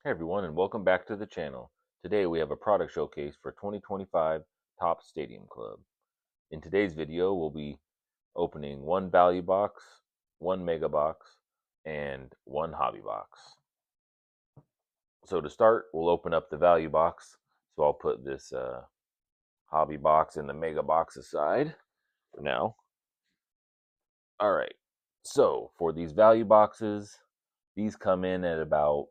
Hey everyone, and welcome back to the channel. Today we have a product showcase for 2025 Topps Stadium Club. In today's video, we'll be opening one value box, one mega box, and one hobby box. So to start, we'll open up the value box. So I'll put this hobby box and the mega box aside for now. All right, so for these value boxes, these come in at about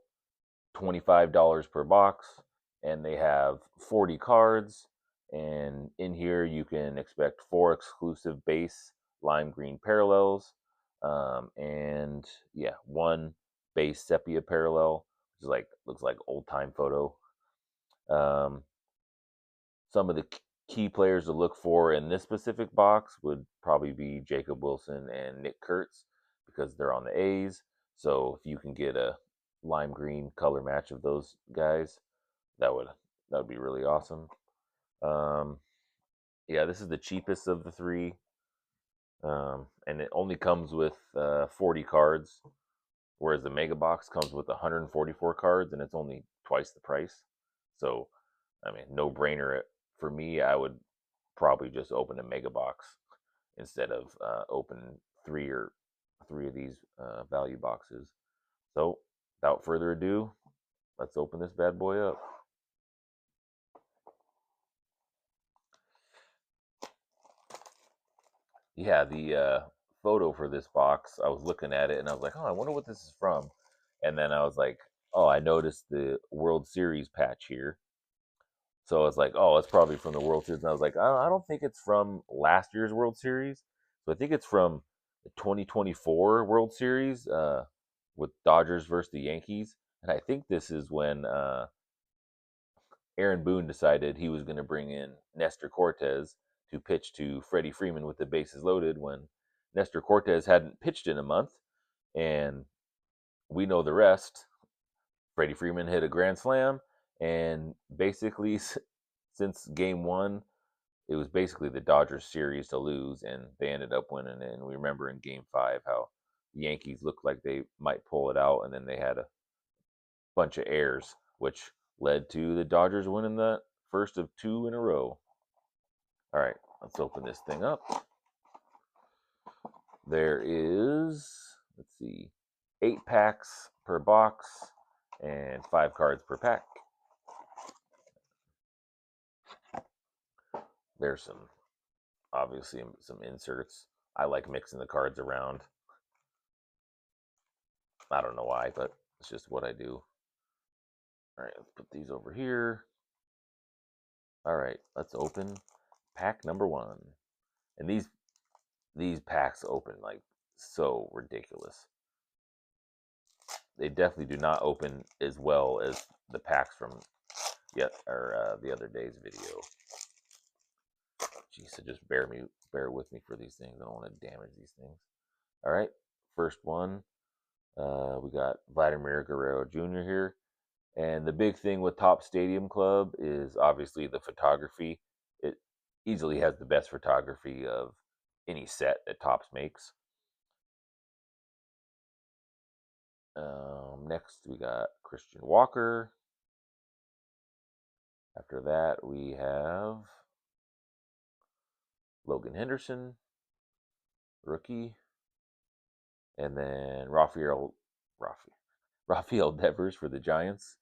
$25 per box, and they have 40 cards. And in here, you can expect 4 exclusive base lime green parallels, and yeah, 1 base sepia parallel, which is like looks like old time photo. Um, some of the key players to look for in this specific box would probably be Jacob Wilson and Nick Kurtz because they're on the A's. So if you can get a lime green color match of those guys, that would be really awesome. Um, yeah, this is the cheapest of the three, and it only comes with 40 cards, whereas the Mega Box comes with 144 cards, and it's only twice the price. So, I mean, no brainer for me. I would probably just open a Mega Box instead of open three of these value boxes. So, without further ado, let's open this bad boy up. Yeah, the photo for this box, I was looking at it and I was like, oh, I wonder what this is from. And then I was like, oh, I noticed the World Series patch here. So I was like, oh, it's probably from the World Series. And I was like, I don't think it's from last year's World Series. So I think it's from the 2024 World Series with Dodgers versus the Yankees. And I think this is when Aaron Boone decided he was going to bring in Nestor Cortez to pitch to Freddie Freeman with the bases loaded when Nestor Cortez hadn't pitched in a month. And we know the rest. Freddie Freeman hit a grand slam. And basically, since game one, it was basically the Dodgers series to lose. And they ended up winning it. And we remember in game five how the Yankees looked like they might pull it out. And then they had a bunch of errors, which led to the Dodgers winning the first of two in a row. All right, let's open this thing up. There is, let's see, 8 packs per box and 5 cards per pack. There's obviously, some inserts. I like mixing the cards around. I don't know why, but it's just what I do. All right, let's put these over here. All right, let's open pack number 1. And these packs open like so ridiculous. They definitely do not open as well as the packs from the other day's video. Jeez, so just bear with me for these things. I don't want to damage these things. All right, first one, we got Vladimir Guerrero Jr. here, and the big thing with Topps Stadium Club is obviously the photography. It easily has the best photography of any set that Topps makes. Next, we got Christian Walker. After that, we have Logan Henderson, rookie, and then Rafael Devers for the Giants.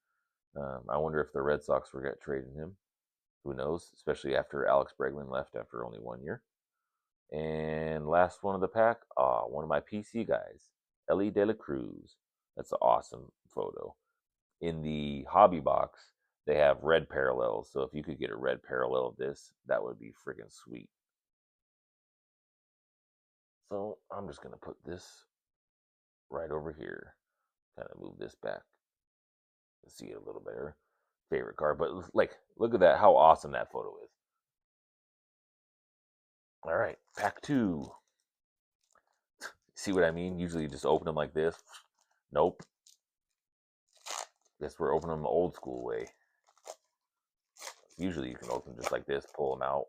I wonder if the Red Sox forgot trading him. Who knows? Especially after Alex Bregman left after only 1 year. And last one of the pack, one of my PC guys, Elly De La Cruz. That's an awesome photo. In the hobby box, they have red parallels. So if you could get a red parallel of this, that would be friggin' sweet. So I'm just going to put this right over here. Kind of move this back to see it a little better. Favorite card, but like, look at that, how awesome that photo is. All right, pack 2. See what I mean? Usually you just open them like this. Nope. Guess we're opening them the old school way. Usually you can open just like this, pull them out.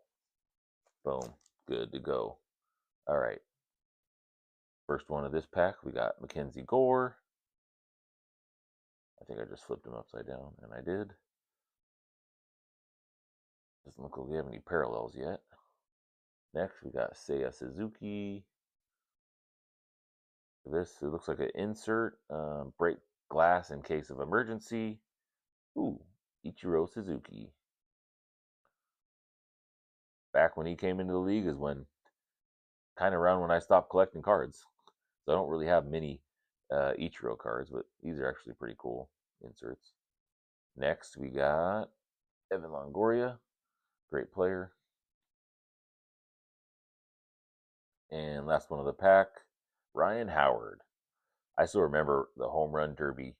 Boom. Good to go. All right. First one of this pack, we got Mackenzie Gore. I think I just flipped them upside down, and I did. Doesn't look like we have any parallels yet. Next, we got Seiya Suzuki. This, it looks like an insert. Break glass in case of emergency. Ooh, Ichiro Suzuki. Back when he came into the league is when, kind of around when I stopped collecting cards. So I don't really have many Ichiro cards, but these are actually pretty cool inserts. Next, we got Evan Longoria, great player. And last one of the pack, Ryan Howard. I still remember the home run derby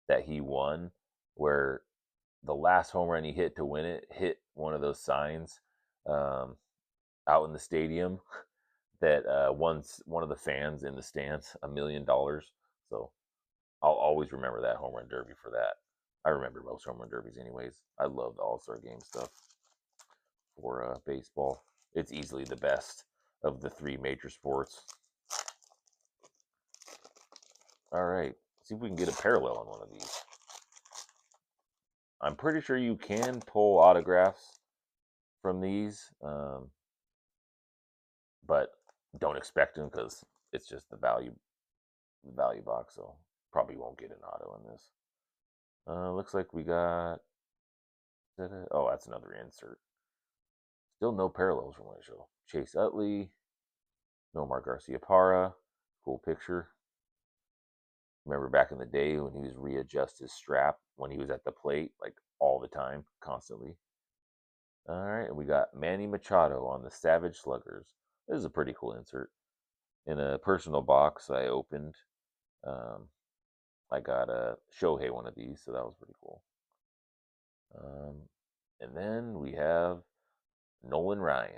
that he won, where the last home run he hit to win it hit one of those signs um, out in the stadium that won one of the fans in the stands $1,000,000. So I'll always remember that home run derby for that. I remember most home run derbies, anyways. I love the All Star Game stuff for baseball. It's easily the best of the three major sports. All right, see if we can get a parallel on one of these. I'm pretty sure you can pull autographs from these, but don't expect them because it's just the value box. So probably won't get an auto in this. Looks like we got. Oh, that's another insert. Still no parallels from what I show. Chase Utley, Nomar Garcia-Parra, cool picture. Remember back in the day when he was readjust his strap when he was at the plate, like all the time, constantly. All right, and we got Manny Machado on the Savage Sluggers. This is a pretty cool insert. In a personal box I opened, I got a Shohei one of these, so that was pretty cool. And then we have Nolan Ryan.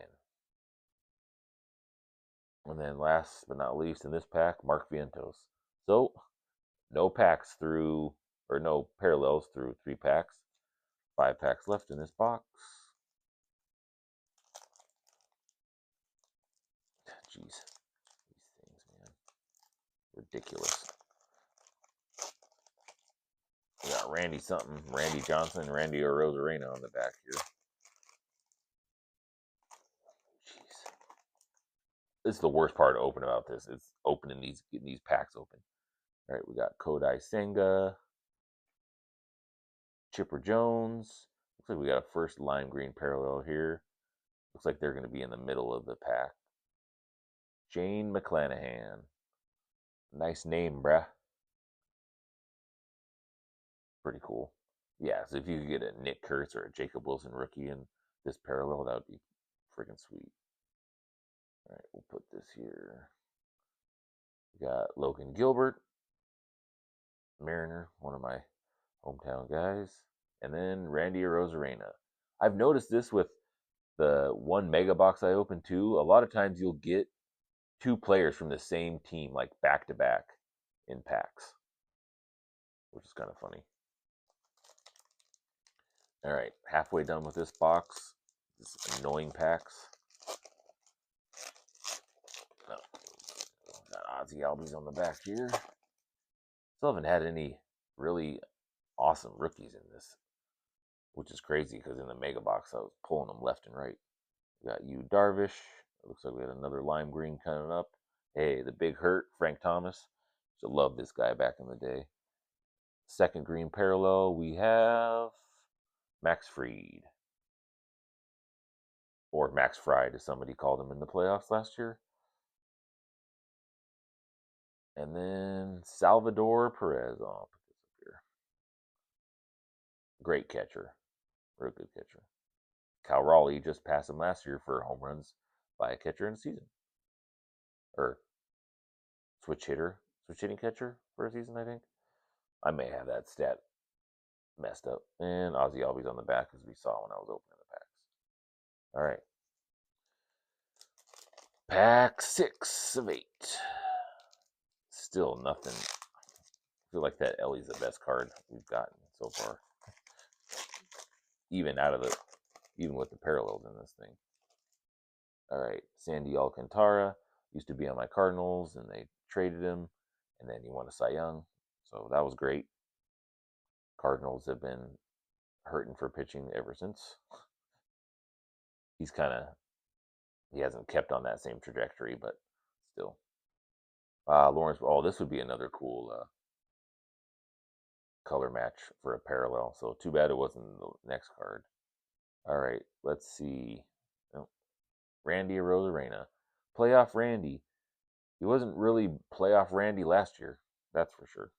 And then last but not least in this pack, Mark Vientos. So no packs through, or no parallels through 3 packs. 5 packs left in this box. Jeez, these things, man, ridiculous. We got Randy something, Randy Johnson, Randy Arozarena on the back here. Jeez, this is the worst part to open about this. It's opening these, getting these packs open. All right, we got Kodai Senga, Chipper Jones. Looks like we got a first lime green parallel here. Looks like they're going to be in the middle of the pack. Shane McClanahan. Nice name, bruh. Pretty cool. Yeah, so if you could get a Nick Kurtz or a Jacob Wilson rookie in this parallel, that would be freaking sweet. All right, we'll put this here. We got Logan Gilbert, Mariner, one of my hometown guys. And then Randy Arozarena. I've noticed this with the one mega box I opened too. A lot of times you'll get 2 players from the same team, like back to back in packs, which is kind of funny. All right, halfway done with this box. This annoying packs. Got Ozzy Albies on the back here. Still haven't had any really awesome rookies in this, which is crazy because in the mega box I was pulling them left and right. We got Yu Darvish. It looks like we had another lime green coming up. Hey, the big hurt, Frank Thomas. Used to love this guy back in the day. Second green parallel, we have Max Fried. Or Max Fried, as somebody called him in the playoffs last year. And then Salvador Perez. Oh, I'll put this up here. Great catcher. Real good catcher. Cal Raleigh just passed him last year for home runs by a catcher in a season. Or switch hitting catcher for a season, I think. I may have that stat messed up. And Ozzy Albies on the back, as we saw when I was opening the packs. All right. Pack 6 of 8. Still nothing. I feel like that Ellie's the best card we've gotten so far. Even with the parallels in this thing. All right, Sandy Alcantara used to be on my Cardinals, and they traded him, and then he won a Cy Young, so that was great. Cardinals have been hurting for pitching ever since. He hasn't kept on that same trajectory, but still. Lawrence, oh, this would be another cool color match for a parallel. So too bad it wasn't the next card. All right, let's see. Oh, Randy Arozarena. Playoff Randy. He wasn't really playoff Randy last year. That's for sure.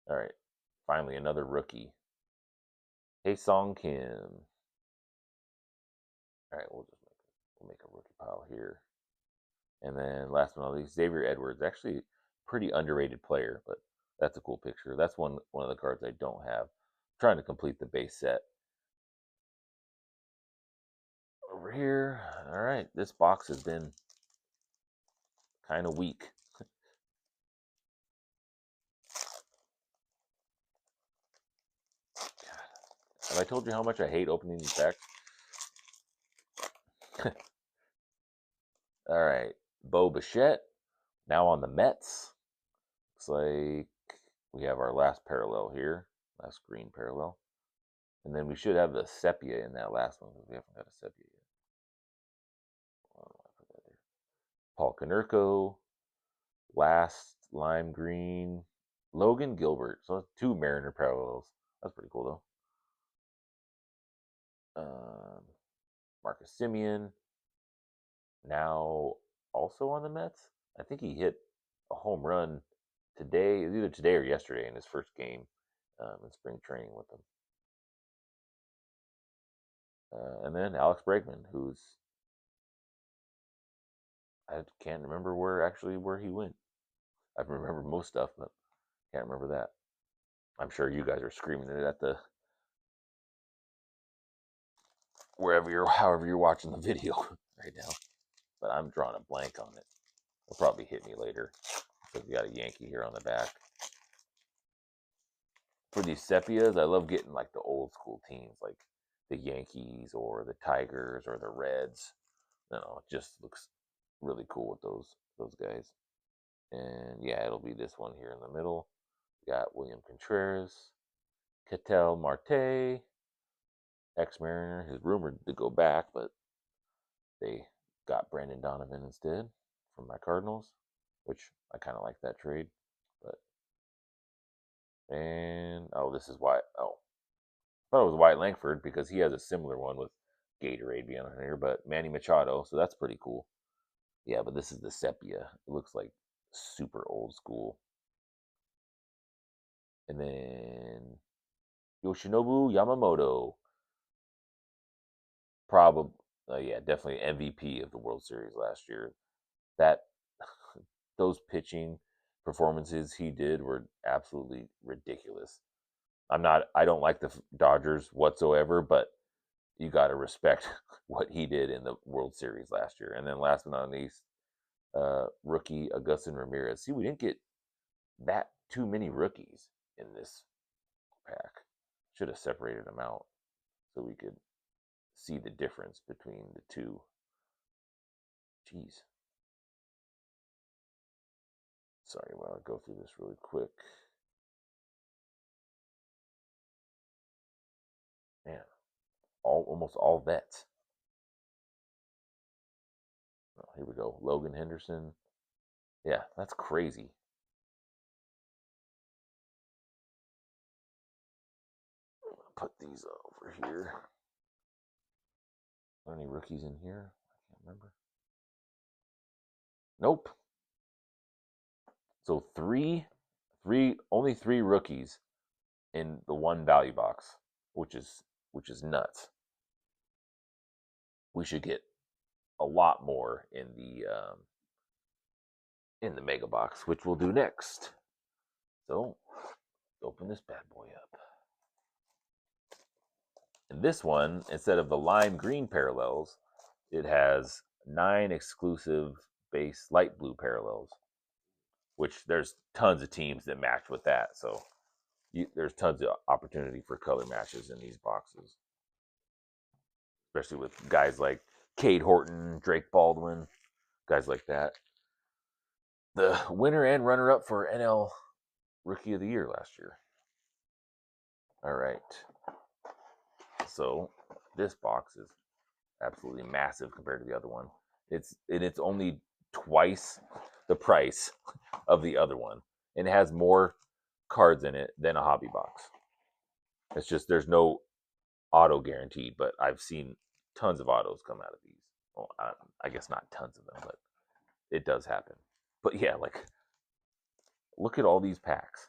All right, finally another rookie. Hae-Sung Kim. All right, we'll make a rookie pile here. And then last but not least, Xavier Edwards. Actually, pretty underrated player, but that's a cool picture. That's one of the cards I don't have. I'm trying to complete the base set. Over here. All right, this box has been kind of weak. Have I told you how much I hate opening these packs? All right, Bo Bichette. Now on the Mets. Looks like we have our last parallel here. Last green parallel. And then we should have the sepia in that last one because we haven't got a sepia yet. Paul Konerko. Last lime green. Logan Gilbert. So that's 2 Mariner parallels. That's pretty cool though. Marcus Semien. Now also on the Mets. I think he hit a home run today, either today or yesterday in his first game in spring training with them. And then Alex Bregman, who's I can't remember where he went. I remember most stuff, but can't remember that. I'm sure you guys are screaming it at the however you're watching the video right now. But I'm drawing a blank on it. It'll probably hit me later because we got a Yankee here on the back. For these sepias, I love getting like the old school teams, like the Yankees or the Tigers or the Reds. You know, it just looks really cool with those guys. And yeah, it'll be this one here in the middle. We got William Contreras, Ketel Marte, ex-Mariner. He's rumored to go back, but they got Brandon Donovan instead from my Cardinals, which I kind of like that trade. And this is why. Oh, I thought it was Wyatt Langford because he has a similar one with Gatorade being on here, but Manny Machado, so that's pretty cool. Yeah, but this is the sepia. It looks like super old school. And then Yoshinobu Yamamoto. Probably, yeah, definitely MVP of the World Series last year. That those pitching performances he did were absolutely ridiculous. I don't like the Dodgers whatsoever, but you got to respect what he did in the World Series last year. And then last but not least, rookie Augustin Ramirez. See, we didn't get that too many rookies in this pack. Should have separated them out so we could see the difference between the two. Jeez. Sorry, while I go through this really quick. Man, almost all vets. Oh, here we go. Logan Henderson. Yeah, that's crazy. Put these over here. Are any rookies in here? I can't remember. Nope. So only three rookies in the one value box, which is nuts. We should get a lot more in the mega box, which we'll do next. So open this bad boy up. And this one, instead of the lime green parallels, it has 9 exclusive base light blue parallels, which there's tons of teams that match with that. So there's tons of opportunity for color matches in these boxes, especially with guys like Cade Horton, Drake Baldwin, guys like that. The winner and runner-up for NL Rookie of the Year last year. All right. So this box is absolutely massive compared to the other one. It's only twice the price of the other one, and it has more cards in it than a hobby box. It's just there's no auto guaranteed, but I've seen tons of autos come out of these. Well, I guess not tons of them, but it does happen. But yeah, like look at all these packs.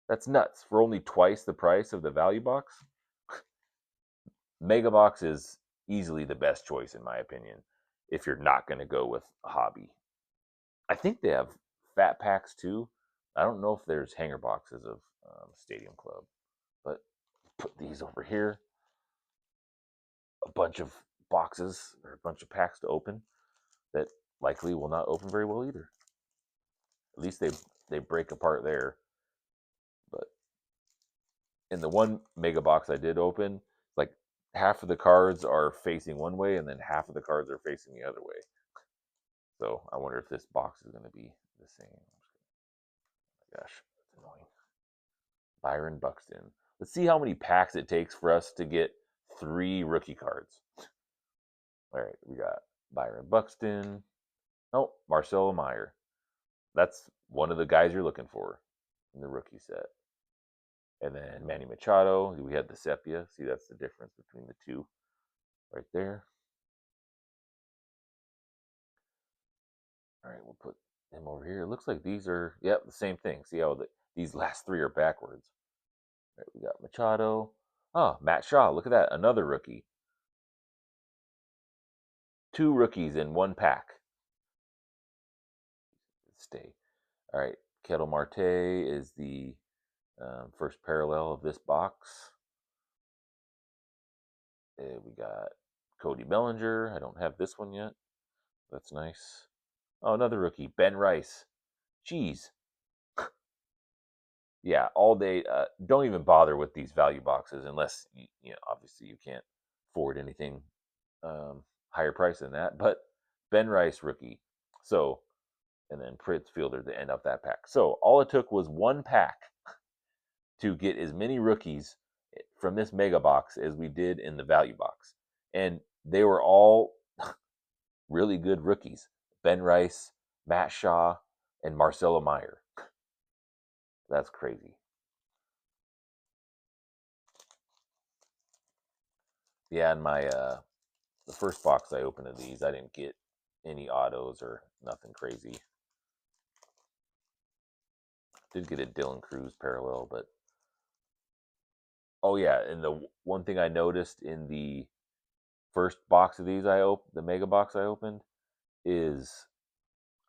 That's nuts. For only twice the price of the value box, Mega Box is easily the best choice in my opinion if you're not going to go with a hobby. I think they have fat packs too. I don't know if there's hanger boxes of Stadium Club, but put these over here. A bunch of boxes or a bunch of packs to open that likely will not open very well either. At least they break apart there. But in the one mega box I did open, like half of the cards are facing one way and then half of the cards are facing the other way. So I wonder if this box is going to be the same. Oh gosh, that's annoying. Byron Buxton. Let's see how many packs it takes for us to get 3 rookie cards. All right, we got Byron Buxton. Oh, Marcelo Meyer. That's one of the guys you're looking for in the rookie set. And then Manny Machado. We had the Sepia. See, that's the difference between the two right there. All right, we'll put them over here. It looks like these are, yep, the same thing. See how these last 3 are backwards. All right, we got Machado. Oh, Matt Shaw. Look at that. Another rookie. 2 rookies in 1 pack. Stay. All right, Ketel Marte is the first parallel of this box. We got Cody Bellinger. I don't have this one yet. That's nice. Oh, another rookie, Ben Rice. Jeez. Yeah, all day. Don't even bother with these value boxes unless you know. Obviously, you can't afford anything higher price than that. But Ben Rice rookie. So, and then Prince Fielder to end up that pack. So all it took was 1 pack to get as many rookies from this mega box as we did in the value box, and they were all really good rookies. Ben Rice, Matt Shaw, and Marcelo Meyer. That's crazy. Yeah, in my the first box I opened of these, I didn't get any autos or nothing crazy. Did get a Dylan Cruz parallel, but oh yeah, and the one thing I noticed in the first box of these I opened, the mega box I opened, is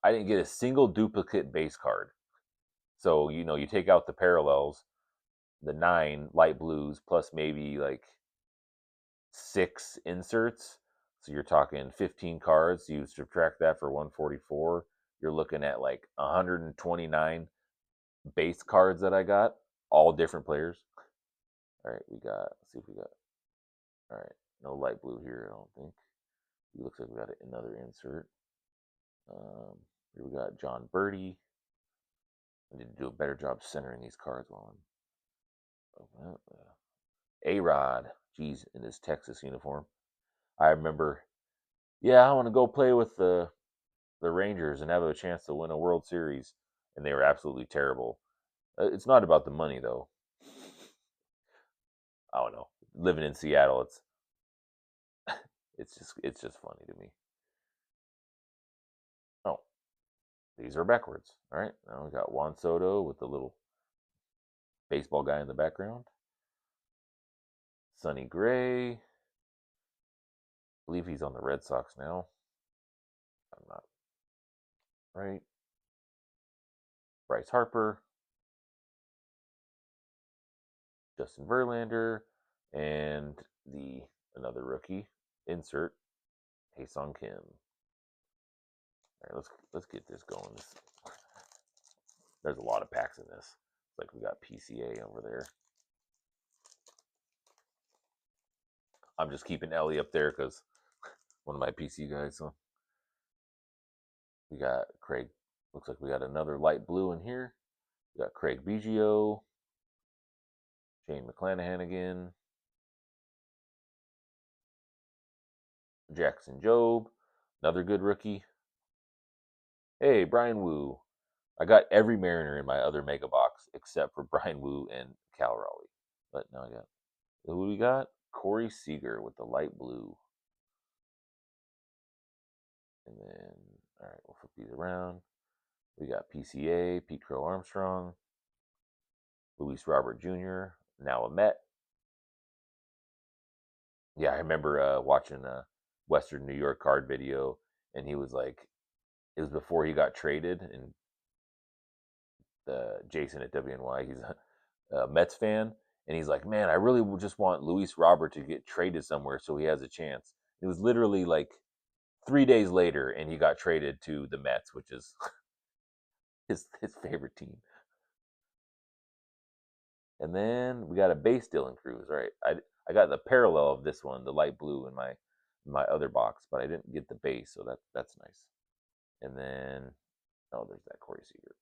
I didn't get a single duplicate base card. So, you know, you take out the parallels, the 9 light blues, plus maybe like 6 inserts. So you're talking 15 cards. You subtract that for 144. You're looking at like 129 base cards that I got, all different players. All right, we got, let's see if we got, all right, no light blue here, I don't think. It looks like we got another insert. Here we got John Birdie. I need to do a better job centering these cards while I'm opening up. A-Rod, geez, in his Texas uniform. I remember, yeah, I want to go play with the Rangers and have a chance to win a World Series, and they were absolutely terrible. It's not about the money though. I don't know. Living in Seattle, it's just funny to me. Oh, these are backwards. All right, now we got Juan Soto with the little baseball guy in the background. Sonny Gray. I believe he's on the Red Sox now. I'm not right. Bryce Harper, Justin Verlander, and the another rookie insert, Hae-Sung Kim. All right, let's get this going. There's a lot of packs in this. Like we got PCA over there. I'm just keeping Ellie up there because one of my PC guys. So we got Craig. Looks like we got another light blue in here. We got Craig Biggio, Shane McClanahan again. Jackson Jobe, another good rookie. Hey, Brian Wu. I got every Mariner in my other mega box except for Brian Wu and Cal Raleigh. But now I got, who we got? Corey Seager with the light blue. And then, all right, we'll flip these around. We got PCA, Pete Crow Armstrong, Luis Robert Jr., now a Met. Yeah, I remember watching a Western New York card video, and he was like, it was before he got traded, and Jason at WNY, he's a Mets fan, and he's like, man, I really just want Luis Robert to get traded somewhere so he has a chance. It was literally like 3 days later, and he got traded to the Mets, which is his favorite team. And then we got a base Dylan Cruz. All right, I got the parallel of this one, the light blue, in my other box, but I didn't get the base, so that's nice. And then, oh, there's that Corey Seager.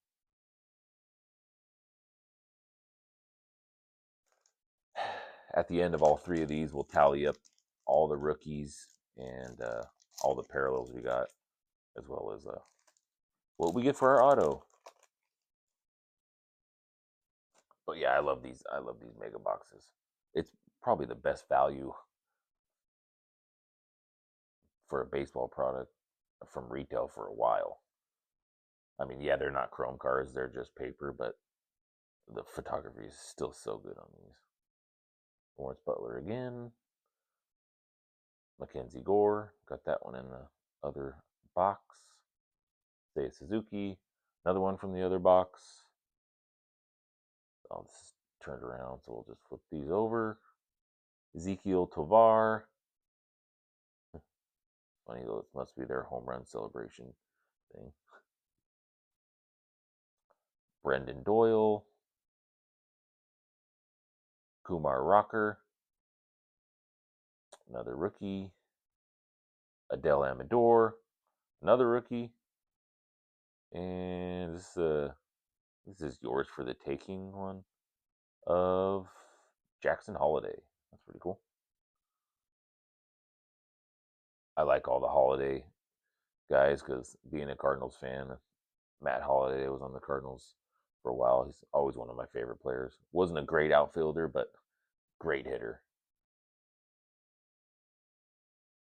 At the end of all three of these, we'll tally up all the rookies and all the parallels we got, as well as what we get for our auto. But yeah, I love these. I love these mega boxes. It's probably the best value for a baseball product from retail for a while. I mean, yeah, they're not chrome cards; they're just paper, but the photography is still so good on these. Lawrence Butler again. Mackenzie Gore, got that one in the other box. Seiya Suzuki, another one from the other box. Oh, this is turned around, so we'll just flip these over. Ezequiel Tovar. Funny though, it must be their home run celebration thing. Brendan Doyle. Kumar Rocker. Another rookie. Adele Amador. Another rookie. And this is yours for the taking one of Jackson Holiday. That's pretty cool. I like all the Holiday guys because being a Cardinals fan, Matt Holliday was on the Cardinals for a while. He's always one of my favorite players. Wasn't a great outfielder, but great hitter.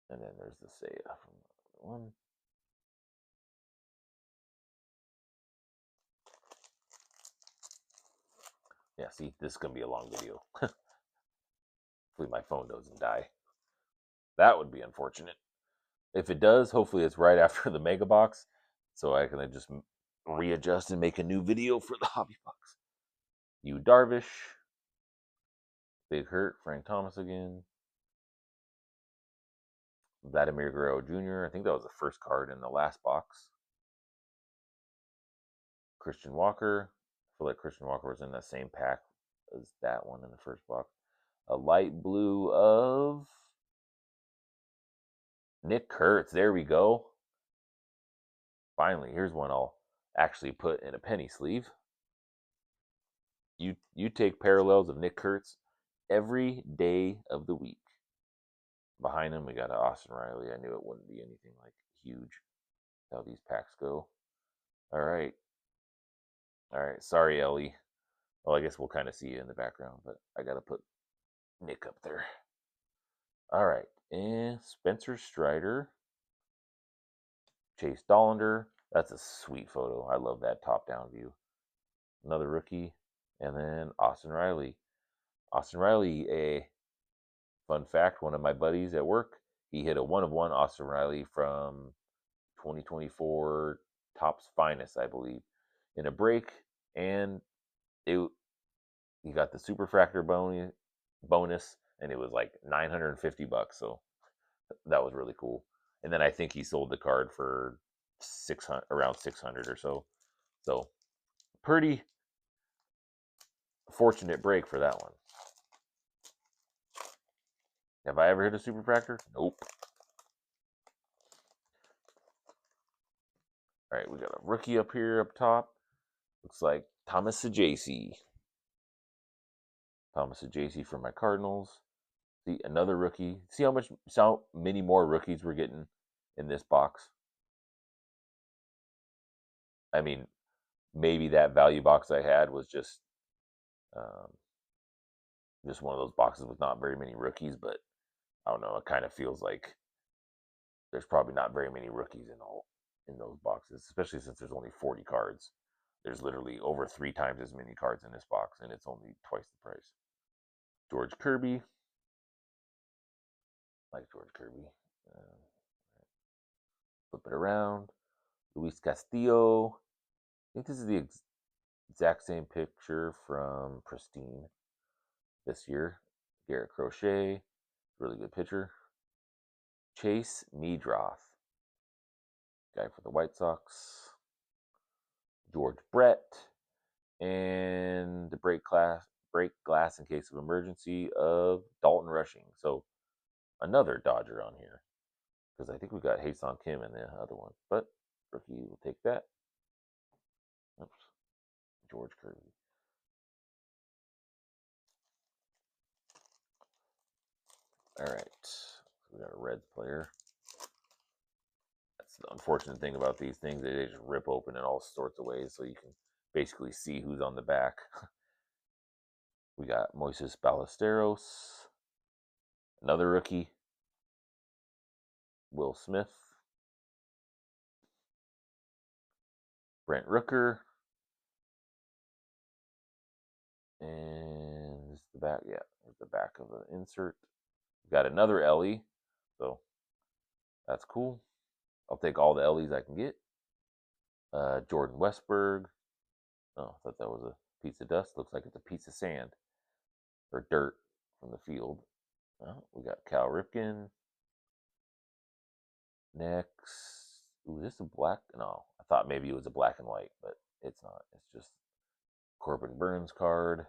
And then there's the Seiya from the one. Yeah, see, this is gonna be a long video. Hopefully my phone doesn't die. That would be unfortunate. If it does, hopefully it's right after the mega box, so I can just readjust and make a new video for the hobby box. Yu Darvish, Big Hurt, Frank Thomas again, Vladimir Guerrero Jr. I think that was the first card in the last box. Christian Walker. I feel like Christian Walker was in the same pack as that one in the first box. A light blue of Nick Kurtz. There we go. Finally, here's one I'll actually put in a penny sleeve. You take parallels of Nick Kurtz every day of the week. Behind him, we got an Austin Riley. I knew it wouldn't be anything like huge. How these packs go. All right. All right. Sorry, Ellie. Well, I guess we'll kind of see you in the background, but I got to put Nick up there. All right. And Spencer Strider. Chase Dollander. That's a sweet photo. I love that top-down view. Another rookie. And then Austin Riley. Austin Riley, a fun fact, one of my buddies at work, he hit a 1-of-1 Austin Riley from 2024 Topps Finest, I believe, in a break. And he got the Superfractor bonus, and it was like $950. So that was really cool. And then I think he sold the card for around 600 or so. So pretty fortunate break for that one. Have I ever hit a Superfractor? Nope. All right, we got a rookie up here up top. Looks like Thomas Sajaci. Thomas Ajacey for my Cardinals. See, another rookie. See how many more rookies we're getting in this box? I mean, maybe that value box I had was um, just one of those boxes with not very many rookies, but I don't know. It kind of feels like there's probably not very many rookies in those boxes, especially since there's only 40 cards. There's literally over 3 times as many cards in this box, and it's only twice the price. George Kirby, like George Kirby. Flip it around. Luis Castillo. I think this is the exact same picture from Pristine this year. Garrett Crochet, really good pitcher. Chase Meadroth, guy for the White Sox. George Brett, and the break glass in case of emergency of Dalton Rushing. So another Dodger on here, because I think we got Ha-Seong Kim in the other one, but rookie will take that. Oops. George Kirby. All right, we got a Reds player. That's the unfortunate thing about these things; they just rip open in all sorts of ways, so you can basically see who's on the back. We got Moises Ballesteros, another rookie. Will Smith, Brent Rooker, and this is the back. Yeah, there's the back of the insert. We got another Ellie, so that's cool. I'll take all the Ellies I can get. Jordan Westberg. Oh, I thought that was a piece of dust. Looks like it's a piece of sand or dirt from the field. We got Cal Ripken. Next, ooh, is this a black? No, I thought maybe it was a black and white, but it's not. It's just Corbin Burns card.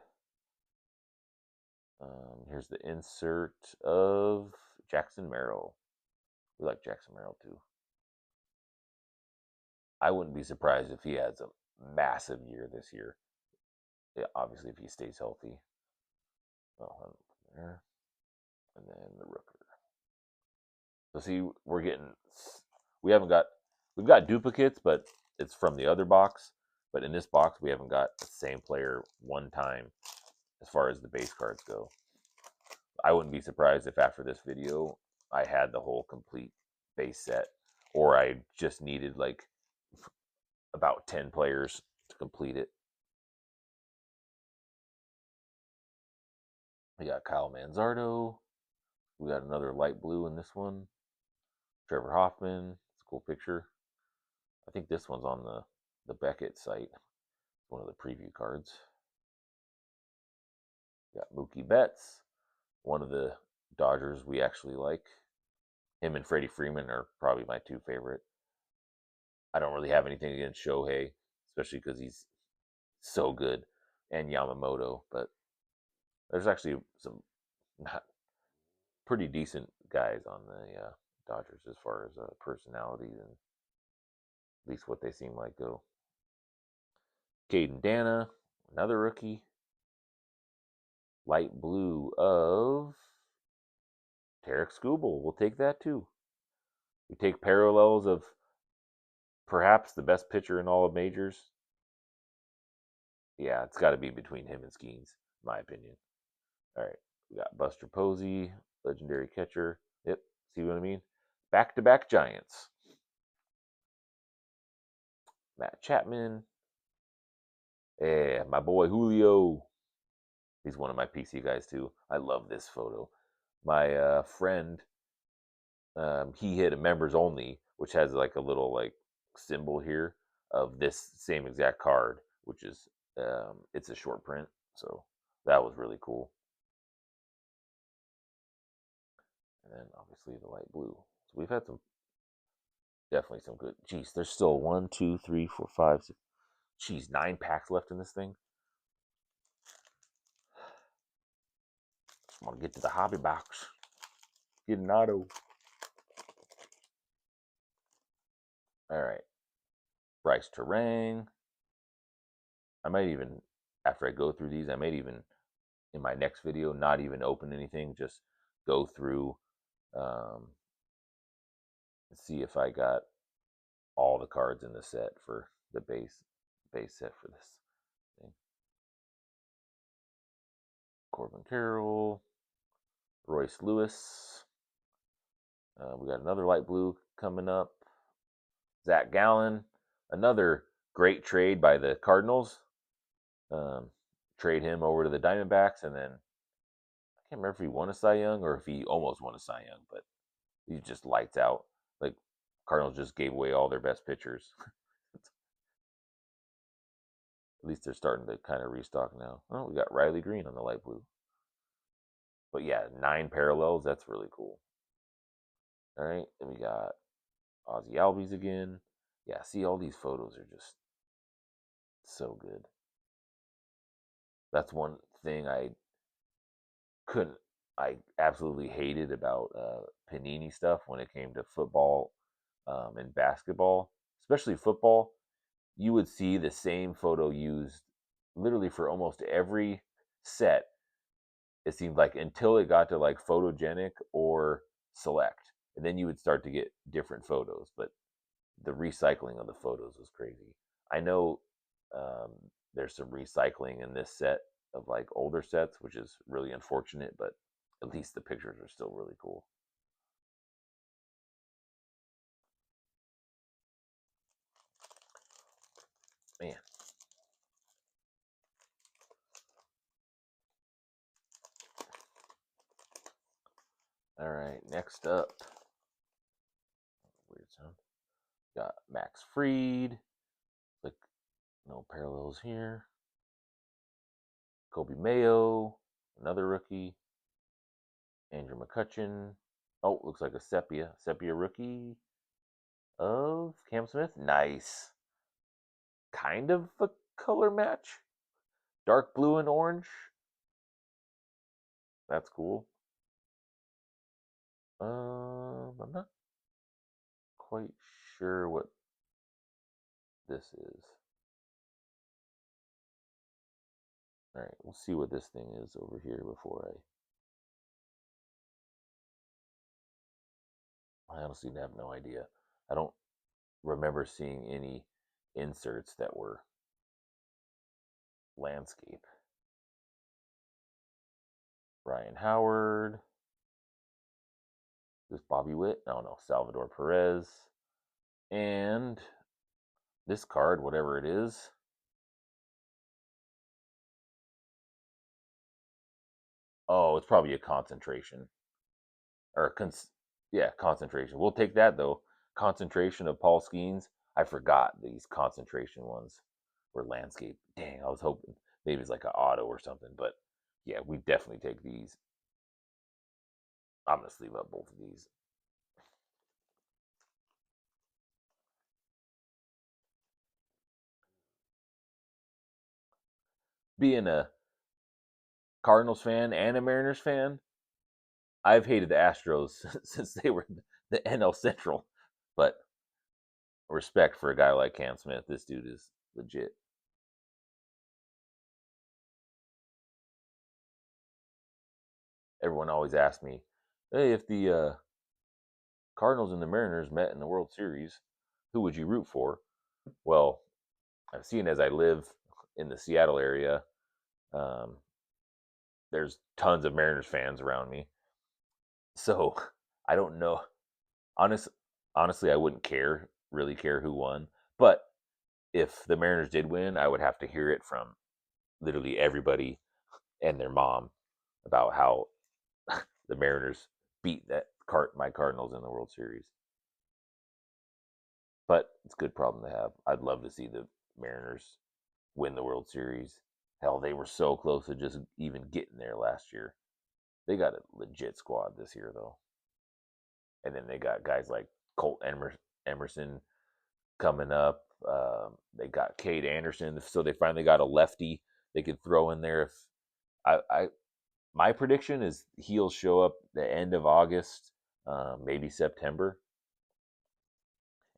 Here's the insert of Jackson Merrill. We like Jackson Merrill too. I wouldn't be surprised if he has a massive year this year. Yeah, obviously, if he stays healthy. Oh, there. And then the Rooker. So see, we've got duplicates, but it's from the other box. But in this box, we haven't got the same player one time as far as the base cards go. I wouldn't be surprised if after this video, I had the whole complete base set, or I just needed like about 10 players to complete it. We got Kyle Manzardo. We got another light blue in this one. Trevor Hoffman. It's a cool picture. I think this one's on the Beckett site. One of the preview cards. We got Mookie Betts, one of the Dodgers we actually like. Him and Freddie Freeman are probably my 2 favorite. I don't really have anything against Shohei, especially because he's so good, and Yamamoto, but there's actually some not pretty decent guys on the Dodgers as far as personalities and at least what they seem like go. Caden Dana, another rookie. Light blue of Tarek Skubal. We'll take that too. We take parallels of perhaps the best pitcher in all of majors. Yeah, it's got to be between him and Skeens, in my opinion. All right, we got Buster Posey, legendary catcher. Yep, see what I mean? Back-to-back Giants. Matt Chapman. Yeah, my boy Julio. He's one of my PC guys too. I love this photo. My friend, he hit a members only, which has like a little like symbol here of this same exact card, which is it's a short print. So that was really cool. And then obviously the light blue. So we've had definitely some good. Jeez, there's still 1, 2, 3, 4, 5, 6. Jeez, 9 packs left in this thing. I want to get to the hobby box. Get an auto. All right. Bryce Terang. I might even, after I go through these, I might even in my next video, not even open anything, just go through, um, see if I got all the cards in the set for the base set for this thing. Corbin Carroll, Royce Lewis. We got another light blue coming up. Zach Gallen, another great trade by the Cardinals. Trade him over to the Diamondbacks, and then I can't remember if he won a Cy Young or if he almost won a Cy Young, but he just lights out. Like, Cardinals just gave away all their best pitchers. At least they're starting to kind of restock now. Oh, we got Riley Green on the light blue. But yeah, 9 parallels. That's really cool. All right, then we got Ozzy Albies again. Yeah, see, all these photos are just so good. That's one thing I absolutely hated about Panini stuff when it came to football and basketball, especially football. You would see the same photo used literally for almost every set. It seemed like, until it got to like photogenic or select, and then you would start to get different photos. But the recycling of the photos was crazy. I know um, there's some recycling in this set of like older sets, which is really unfortunate, but at least the pictures are still really cool. Man. All right, next up. Weird sound. Got Max Fried. Like, no parallels here. Kobe Mayo, another rookie. Andrew McCutchen. Oh, looks like a sepia rookie of Cam Smith. Nice. Kind of a color match. Dark blue and orange. That's cool. I'm not quite sure what this is. All right, we'll see what this thing is over here before I honestly have no idea. I don't remember seeing any inserts that were landscape. Ryan Howard. This Bobby Witt. No, Salvador Perez. And this card, whatever it is. Oh, it's probably a concentration. Or, yeah, concentration. We'll take that, though. Concentration of Paul Skeens. I forgot these concentration ones were landscape. Dang, I was hoping maybe it's like an auto or something. But yeah, we definitely take these. I'm going to sleeve up both of these. Being a Cardinals fan and a Mariners fan, I've hated the Astros since they were the NL Central. But respect for a guy like Cam Smith. This dude is legit. Everyone always asks me, hey, if the Cardinals and the Mariners met in the World Series, who would you root for? Well, I've seen, as I live in the Seattle area, um, there's tons of Mariners fans around me. So I don't know. Honestly, I wouldn't really care who won. But if the Mariners did win, I would have to hear it from literally everybody and their mom about how the Mariners beat my Cardinals in the World Series. But it's a good problem to have. I'd love to see the Mariners win the World Series. Hell, they were so close to just even getting there last year. They got a legit squad this year, though. And then they got guys like Colt Emerson coming up. They got Cade Anderson, so they finally got a lefty they could throw in there. If I my prediction is he'll show up the end of August, maybe September.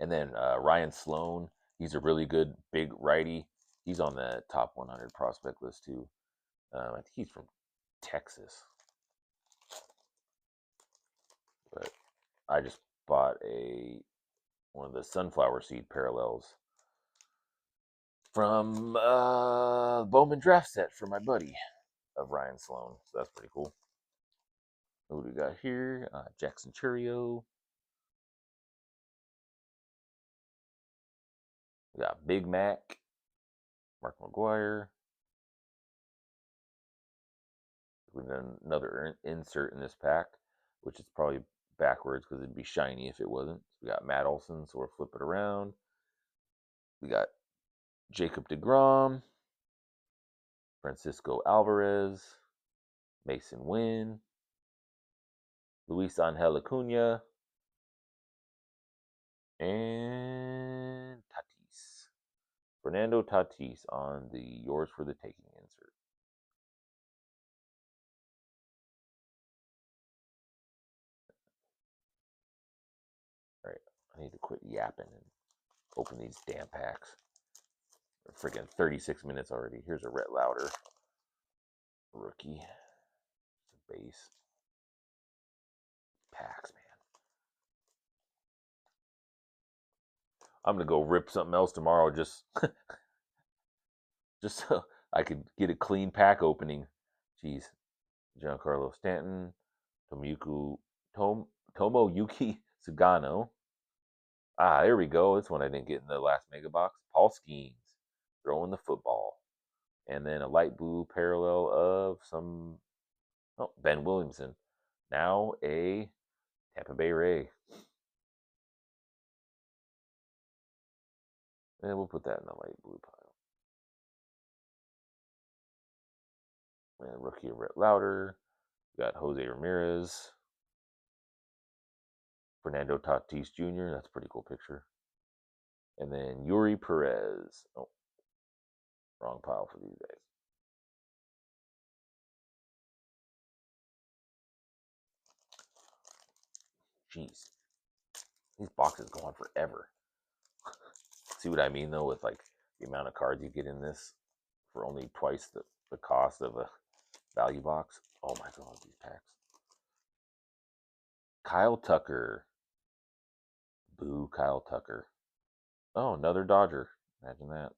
And then Ryan Sloan, he's a really good big righty. He's on the top 100 prospect list too. I think he's from Texas. But I just bought one of the sunflower seed parallels from Bowman draft set for my buddy of Ryan Sloan. So that's pretty cool. What do we got here? Jackson Churio. We got Big Mac. Mark McGuire. We got another insert in this pack, which is probably backwards because it'd be shiny if it wasn't. So we got Matt Olson, so we'll flip it around. We got Jacob deGrom, Francisco Alvarez, Mason Wynn, Luis Angel Acuna, and Tatis. Fernando Tatis on the Yours for the Taking insert. All right, I need to quit yapping and open these damn packs. We're freaking 36 minutes already. Here's a Rhett Lauder rookie. It's a base. Packs, man. I'm gonna go rip something else tomorrow just so I could get a clean pack opening. Jeez. Giancarlo Stanton, Tomoyuki Sugano. There we go. This one I didn't get in the last mega box. Paul Skeens throwing the football. And then a light blue parallel of Ben Williamson. Now a Tampa Bay Ray. And we'll put that in the light blue pile. And rookie Rhett Lauder. We got Jose Ramirez. Fernando Tatis Jr. That's a pretty cool picture. And then Yuri Perez. Oh, wrong pile for these guys. Jeez. These boxes go on forever. See what I mean, though, with like the amount of cards you get in this for only twice the cost of a value box. Oh my god, these packs. Kyle Tucker. Boo, Kyle Tucker. Oh, another Dodger. Imagine that.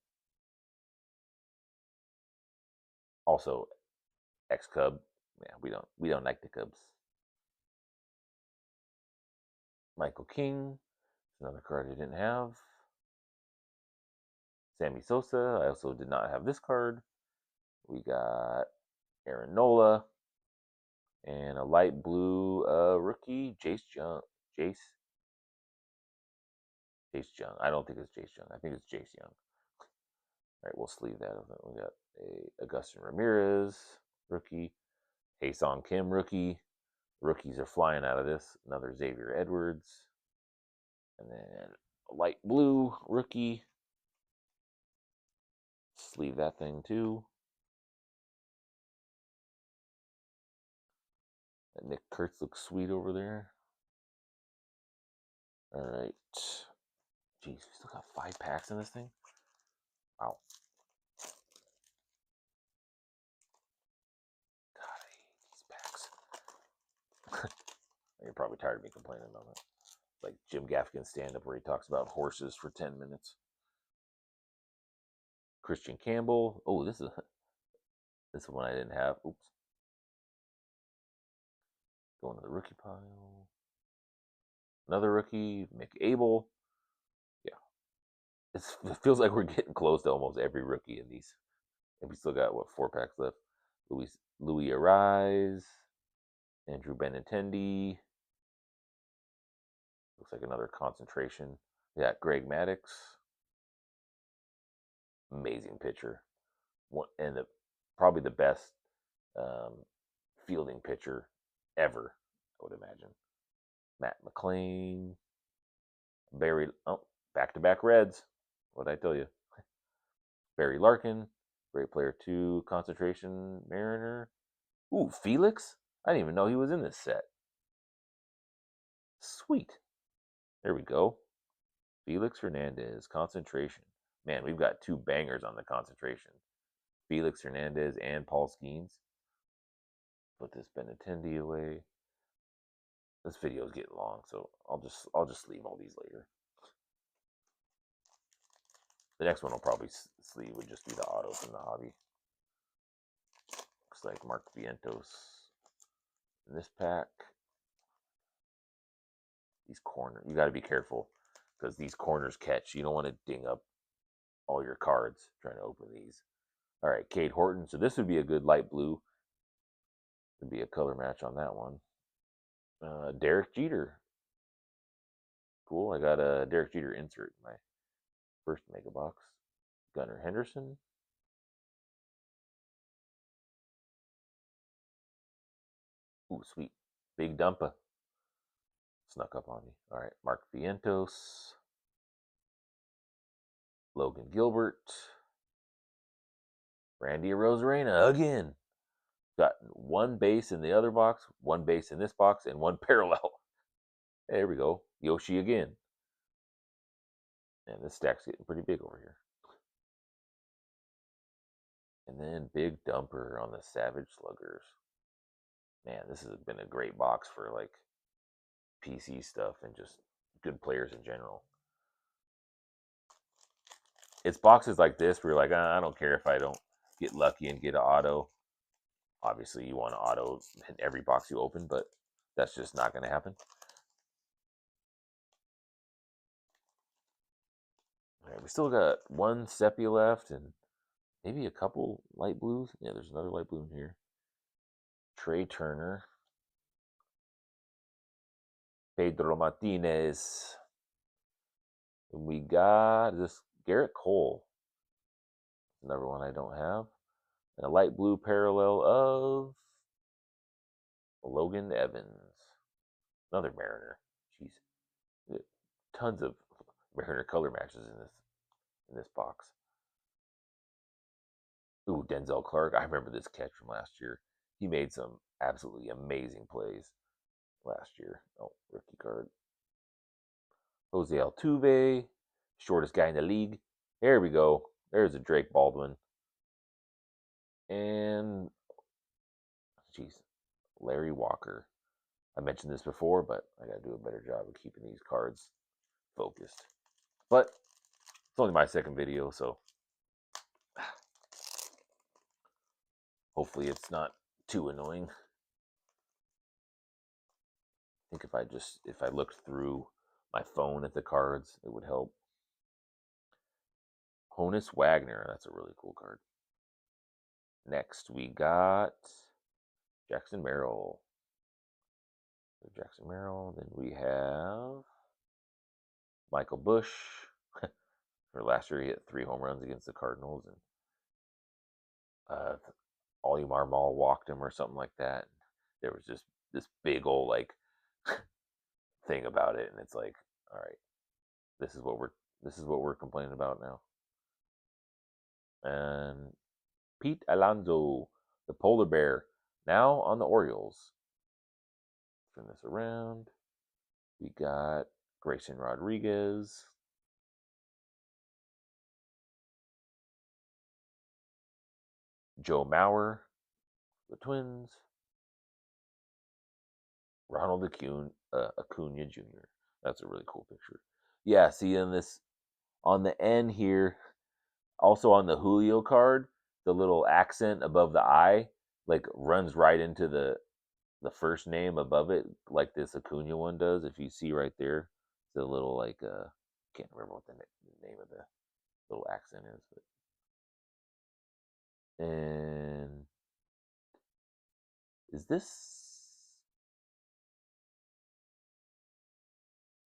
Also, ex-Cub. Yeah, we don't like the Cubs. Michael King. Another card I didn't have. Sammy Sosa. I also did not have this card. We got Aaron Nola. And a light blue rookie, Jace Young. Jace Young. I don't think it's Jace Young. I think it's Jace Young. All right, we'll sleeve that. We got a Augustin Ramirez rookie, Hae-Sung Kim rookie. Rookies are flying out of this. Another Xavier Edwards, and then a light blue rookie. Sleeve that thing too. And Nick Kurtz looks sweet over there. All right. Jeez, we still got 5 packs in this thing. Wow. God, I hate these packs. You're probably tired of me complaining about that. Like Jim Gaffigan stand-up where he talks about horses for 10 minutes. Christian Campbell. Oh, this is one I didn't have. Oops. Going to the rookie pile. Another rookie, Mick Abel. Yeah. It feels like we're getting close to almost every rookie in these. And we still got, 4 packs left. Louis Arise. Andrew Benintendi. Looks like another concentration. Yeah, Greg Maddux. Amazing pitcher. And probably the best fielding pitcher ever, I would imagine. Matt McLean, back-to-back Reds. What did I tell you? Barry Larkin, great player too. Concentration Mariner. Ooh, Felix. I didn't even know he was in this set. Sweet. There we go. Felix Hernandez, concentration. Man, we've got 2 bangers on the concentration. Felix Hernandez and Paul Skeens. Put this Benintendi away. This video is getting long, so I'll just leave all these later. The next one I'll probably sleeve would just be the auto from the hobby. Looks like Mark Vientos in this pack. These corners, you got to be careful because these corners catch. You don't want to ding up all your cards trying to open these. All right, Cade Horton. So this would be a good light blue. Would be a color match on that one. Derek Jeter. Cool. I got a Derek Jeter insert in my first mega box. Gunnar Henderson. Ooh, sweet. Big Dumpa. Snuck up on me. All right, Mark Vientos. Logan Gilbert. Randy Arozarena again. Got one base in the other box, one base in this box, and one parallel. There we go. Yoshi again. And this stack's getting pretty big over here. And then Big Dumper on the Savage Sluggers. Man, this has been a great box for like PC stuff and just good players in general. It's boxes like this where you're like, I don't care if I don't get lucky and get an auto. Obviously, you want an auto in every box you open, but that's just not going to happen. All right, we still got one sepia left and maybe a couple light blues. Yeah, there's another light blue in here. Trey Turner. Pedro Martinez. And we got this Garrett Cole. Another one I don't have. And a light blue parallel of Logan Evans. Another Mariner. Jeez. Tons of Mariner color matches in this box. Ooh, Denzel Clark. I remember this catch from last year. He made some absolutely amazing plays last year. Oh, rookie card. Jose Altuve, shortest guy in the league. There we go. There's a Drake Baldwin. And, geez, Larry Walker. I mentioned this before, but I got to do a better job of keeping these cards focused. But it's only my second video, so hopefully it's not too annoying. I think if I looked through my phone at the cards, it would help. Honus Wagner, that's a really cool card. Next, we got Jackson Merrill. Jackson Merrill. Then we have Michael Bush. For last year, he hit 3 home runs against the Cardinals, and Ollie Marmol walked him or something like that. There was just this big old like thing about it, and it's like, all right, this is what we're complaining about now. And Pete Alonso, the polar bear, now on the Orioles. Turn this around. We got Grayson Rodriguez. Joe Mauer, the Twins. Ronald Acuna Jr. That's a really cool picture. Yeah, see in this on the end here, also on the Julio card, the little accent above the I like runs right into the first name above it, like this Acuna one does. If you see right there, the little like can't remember what the name of the little accent is, but and is this?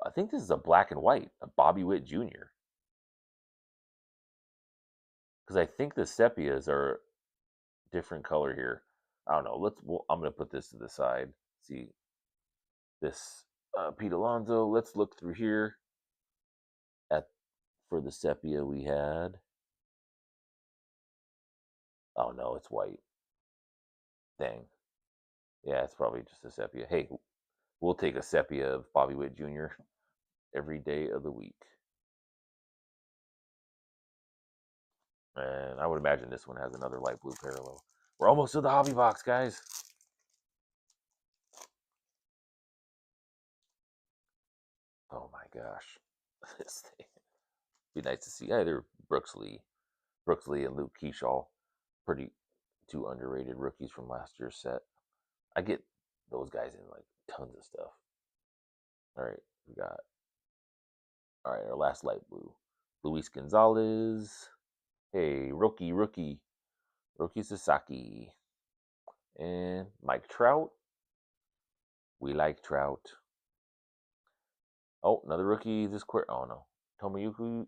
I think this is a black and white, a Bobby Witt Jr. Because I think the sepias are different color here. I don't know. I'm gonna put this to the side. See this Pete Alonso. Let's look through here at for the sepia we had. Oh no, it's white. Dang. Yeah, it's probably just a sepia. Hey, we'll take a sepia of Bobby Witt Jr. every day of the week. And I would imagine this one has another light blue parallel. We're almost to the hobby box, guys. gosh, this thing. Be nice to see either Brooks Lee and Luke Keyshaw, pretty two underrated rookies from last year's set. I get those guys in like tons of stuff. All right, we got our last light blue, Luis Gonzalez. Hey, rookie Sasaki, and Mike Trout. We like Trout. Oh, another rookie. This quarter. Oh no, Tomoyuki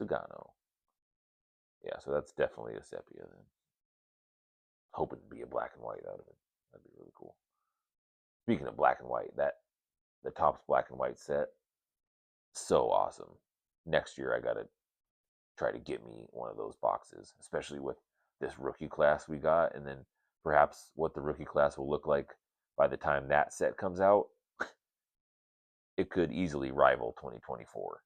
Sugano. Yeah, so that's definitely a sepia then. Hoping to be a black and white out of it. That'd be really cool. Speaking of black and white, the Topps black and white set, so awesome. Next year I gotta try to get me one of those boxes, especially with this rookie class we got, and then perhaps what the rookie class will look like by the time that set comes out. It could easily rival 2024.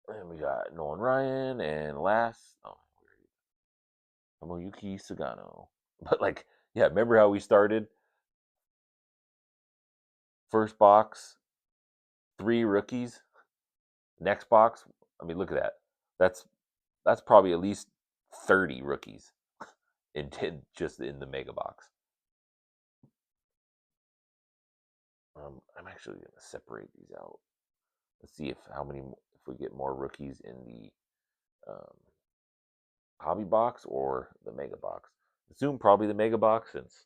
And we got Nolan Ryan, and last, Tomoyuki Sugano. But like, yeah, remember how we started? First box, 3 rookies. Next box, I mean, look at that. That's probably at least 30 rookies in just in the mega box. I'm actually going to separate these out. Let's see if we get more rookies in the hobby box or the mega box. Assume probably the mega box since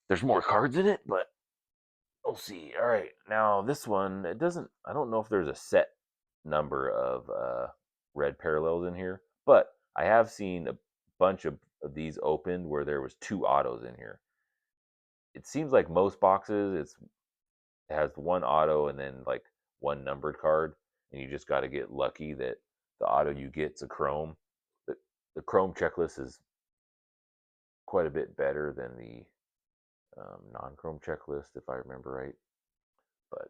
there's more cards in it, but we'll see. All right, now this one, it doesn't. I don't know if there's a set number of red parallels in here, but I have seen a bunch of these opened where there was 2 autos in here. It seems like most boxes it has 1 auto and then like 1 numbered card, and you just got to get lucky that the auto you get's a chrome. The chrome checklist is quite a bit better than the non-chrome checklist, if I remember right. But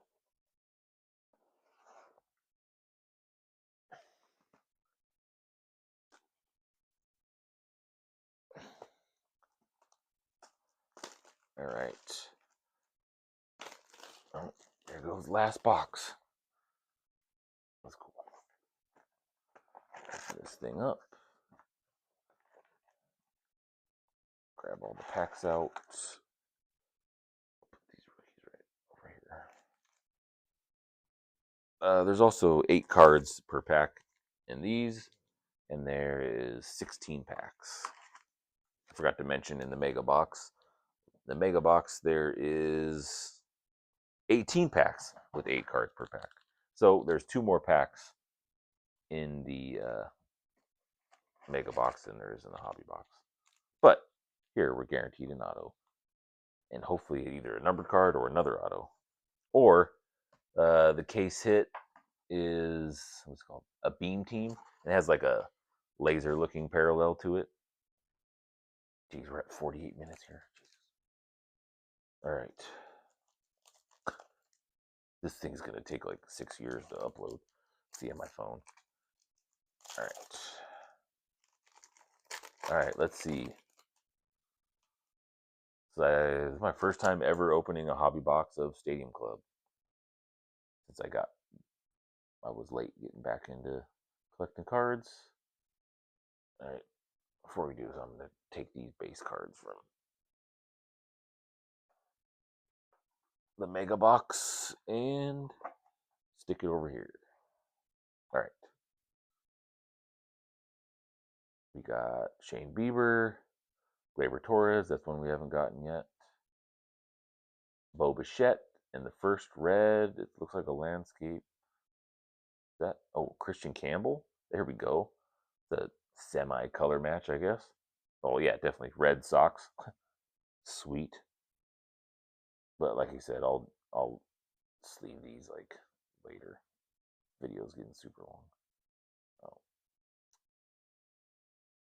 all right, oh, there goes last box. That's cool. Open this thing up. Grab all the packs out. Put these rookies right over here. There's also 8 cards per pack in these, and there is 16 packs. I forgot to mention in the mega box. The mega box there is 18 packs with 8 cards per pack. So there's 2 more packs in the mega box than there is in the hobby box. But here we're guaranteed an auto, and hopefully either a numbered card or another auto, or the case hit is what's it called, a beam team. It has like a laser looking parallel to it. Geez, we're at 48 minutes here. Jesus. All right. This thing's gonna take like 6 years to upload. See on my phone. All right. All right, let's see. So this is my first time ever opening a hobby box of Stadium Club. Since I was late getting back into collecting cards. All right, before we do this, I'm gonna take these base cards from the mega box and stick it over here. All right. We got Shane Bieber, Gleyber Torres. That's one we haven't gotten yet. Bo Bichette in the first red. It looks like a landscape. Christian Campbell? There we go. The semi-color match, I guess. Oh yeah, definitely Red Sox. Sweet. But like I said, I'll sleeve these like later. Video's getting super long. Oh.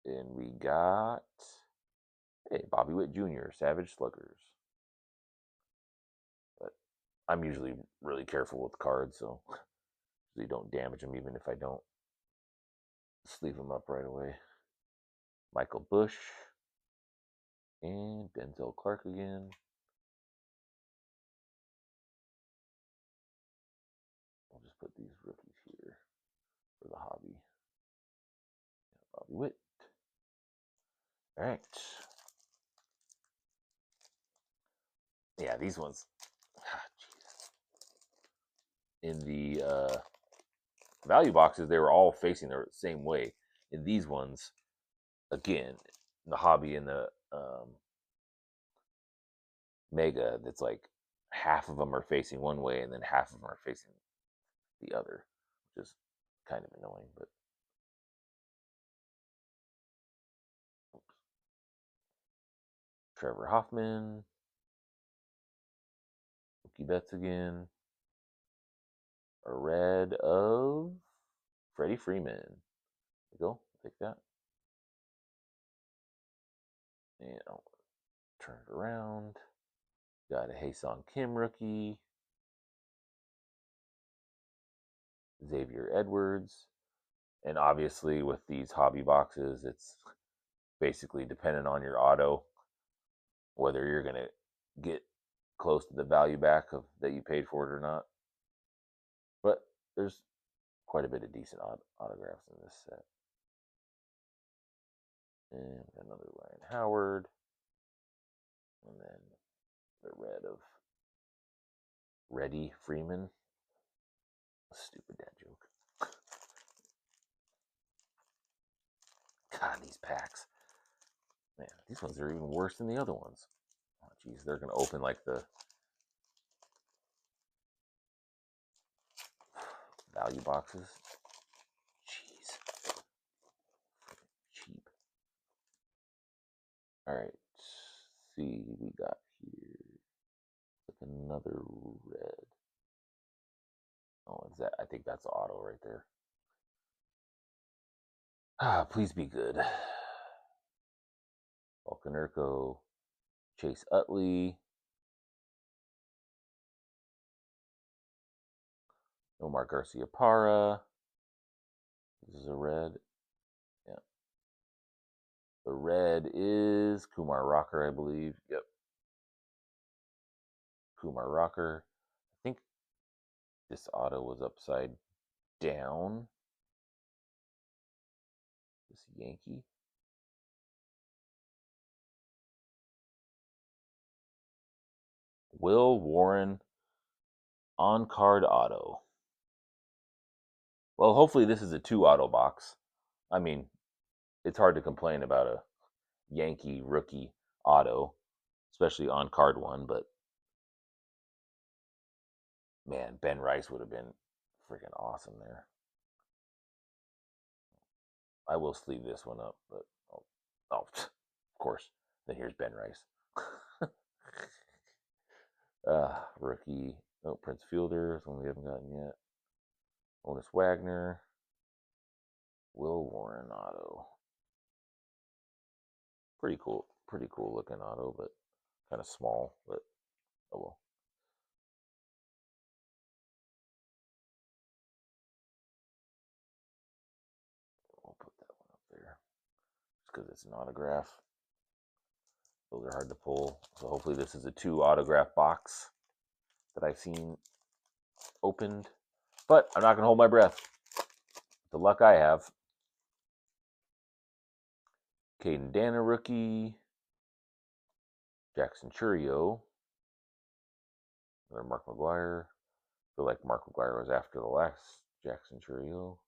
And we got Bobby Witt Jr., Savage Sluggers. But I'm usually really careful with cards, so usually don't damage them even if I don't sleeve them up right away. Michael Bush and Denzel Clark again. Bobby Witt. All right. Yeah, these ones. In the value boxes, they were all facing the same way. In these ones, again, the hobby and the mega, that's like half of them are facing one way and then half of them are facing the other, which is kind of annoying. But oops. Trevor Hoffman, Mookie Betts again, a red of Freddie Freeman. There we go. Take that. And I'll turn it around. Got a Ha-Seong Kim rookie. Xavier Edwards. And obviously with these hobby boxes, it's basically dependent on your auto, whether you're going to get close to the value back of that you paid for it or not. But there's quite a bit of decent autographs in this set. And another Ryan Howard. And then the red of Reddy Freeman. Stupid dad joke. God, these packs. Man, these ones are even worse than the other ones. Oh, geez, they're going to open like the value boxes. Jeez. Cheap. All right. See, we got here like another red. Oh, is that? I think that's auto right there. Ah, please be good. Vulcan Urco, Chase Utley, Omar Garcia Parra. This is a red. Yeah. The red is Kumar Rocker, I believe. Yep. Kumar Rocker. I think this auto was upside down. This Yankee. Will Warren on card auto. Well, hopefully this is a 2 auto box. I mean, it's hard to complain about a Yankee rookie auto, especially on card one, but man, Ben Rice would have been freaking awesome there. I will sleeve this one up, but of course. Then here's Ben Rice. Rookie. Oh, Prince Fielder, one we haven't gotten yet. Honus Wagner. Will Warren auto. Pretty cool looking auto, but kind of small, but oh well. I'll put that one up there just because it's an autograph. Those are hard to pull, so hopefully this is a 2 autograph box that I've seen opened, but I'm not gonna hold my breath. The luck I have. Caden Dana rookie. Jackson Churio. Another Mark McGwire. I feel like Mark McGwire was after the last Jackson Churio.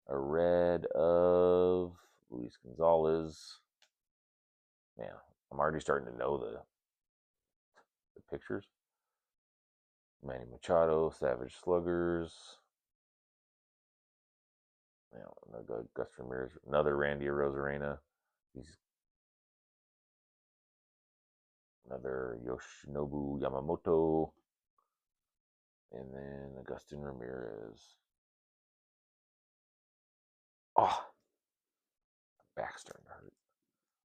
A red of Luis Gonzalez. Man, I'm already starting to know the pictures. Manny Machado, Savage Sluggers. Another Gus Ramirez, another Randy Arozarena. He's another Yoshinobu Yamamoto, and then Agustin Ramirez. Oh, my back's starting to hurt.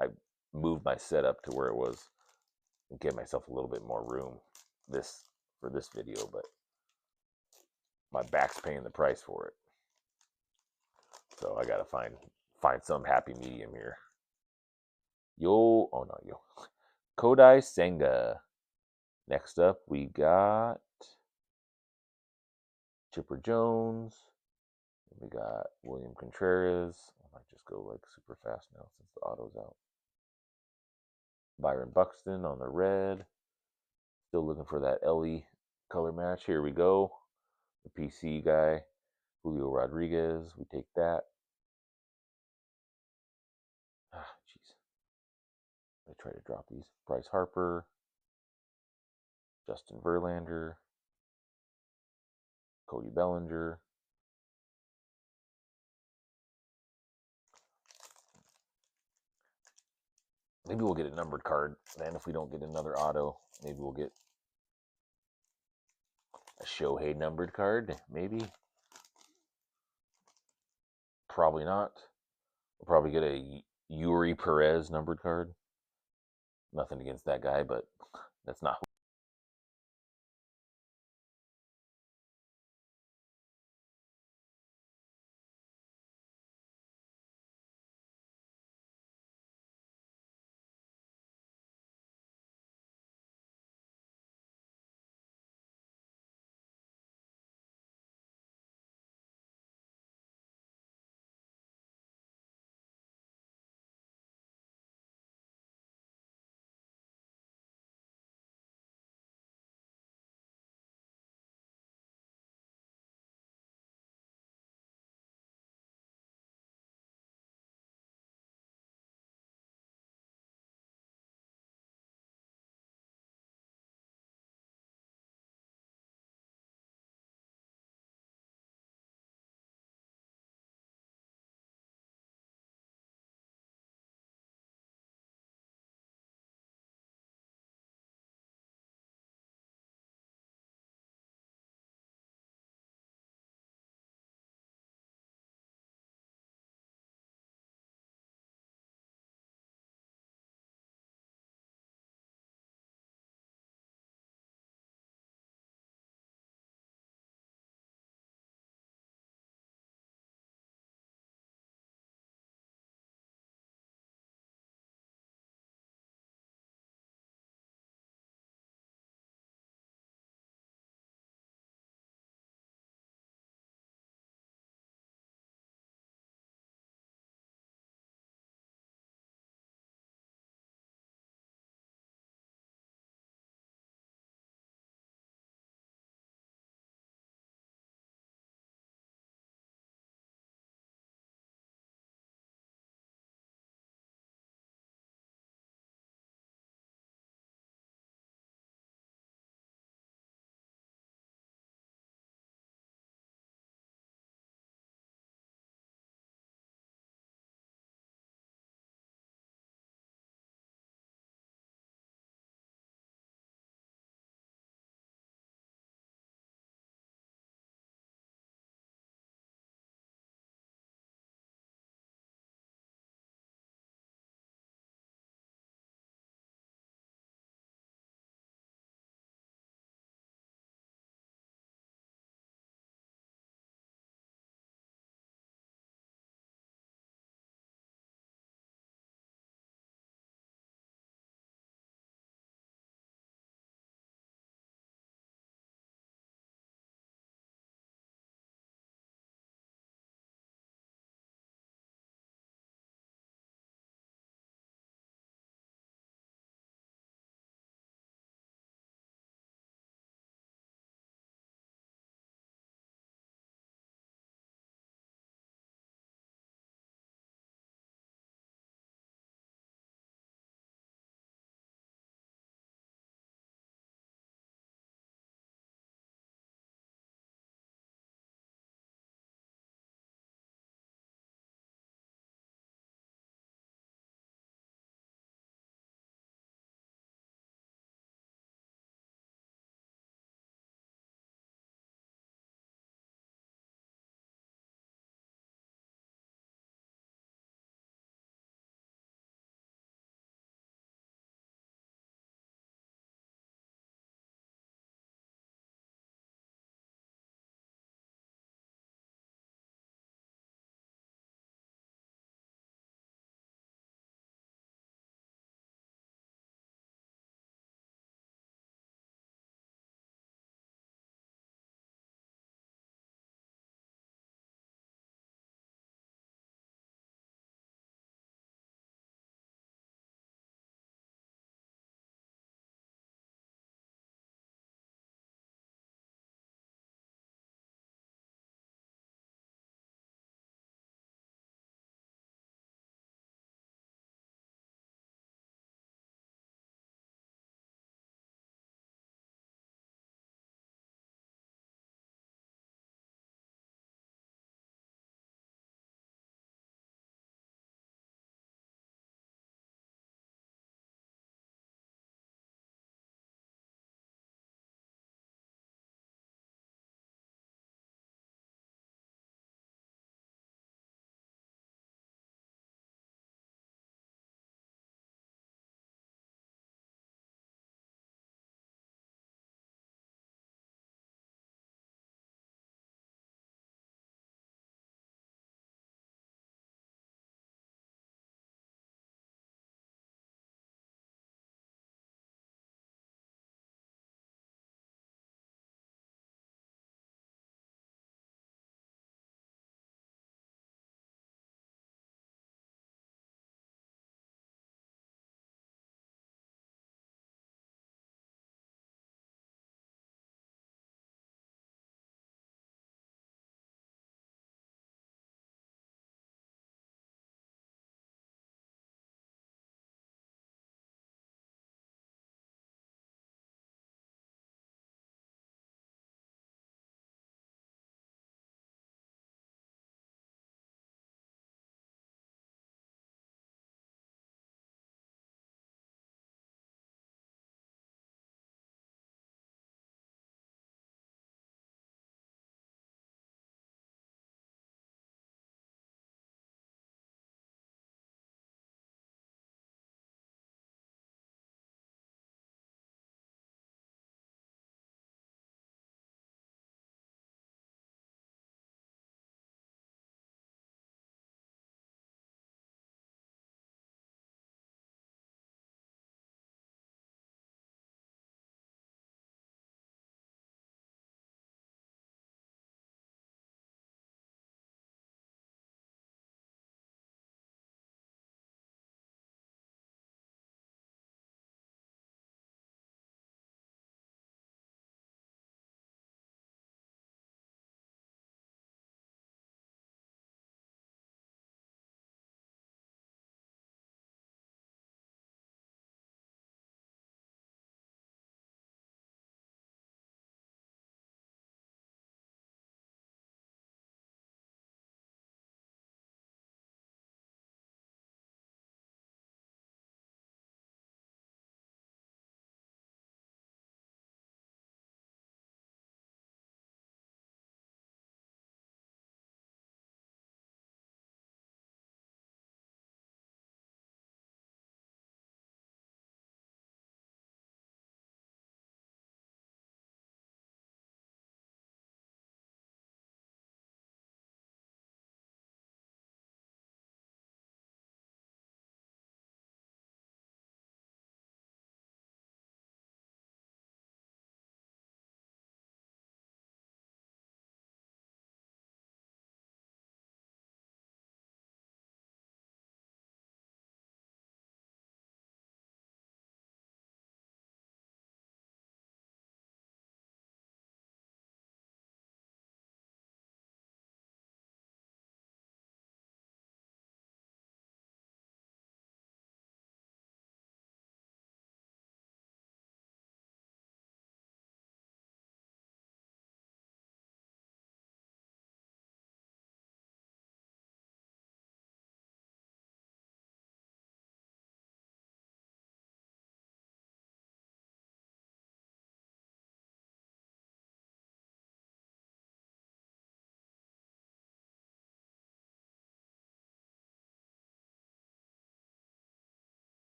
I moved my setup to where it was and gave myself a little bit more room for this video, but my back's paying the price for it. So I gotta find some happy medium here. Kodai Senga. Next up, we got Chipper Jones. We got William Contreras. might just go like super fast now since the auto's out. Byron Buxton on the red. Still looking for that LE color match. Here we go. The PC guy, Julio Rodriguez. We take that. Jeez. I try to drop these. Bryce Harper. Justin Verlander. Cody Bellinger. Maybe we'll get a numbered card. Then if we don't get another auto, maybe we'll get a Shohei numbered card. Maybe. Probably not. We'll probably get a Yuri Perez numbered card. Nothing against that guy, but that's not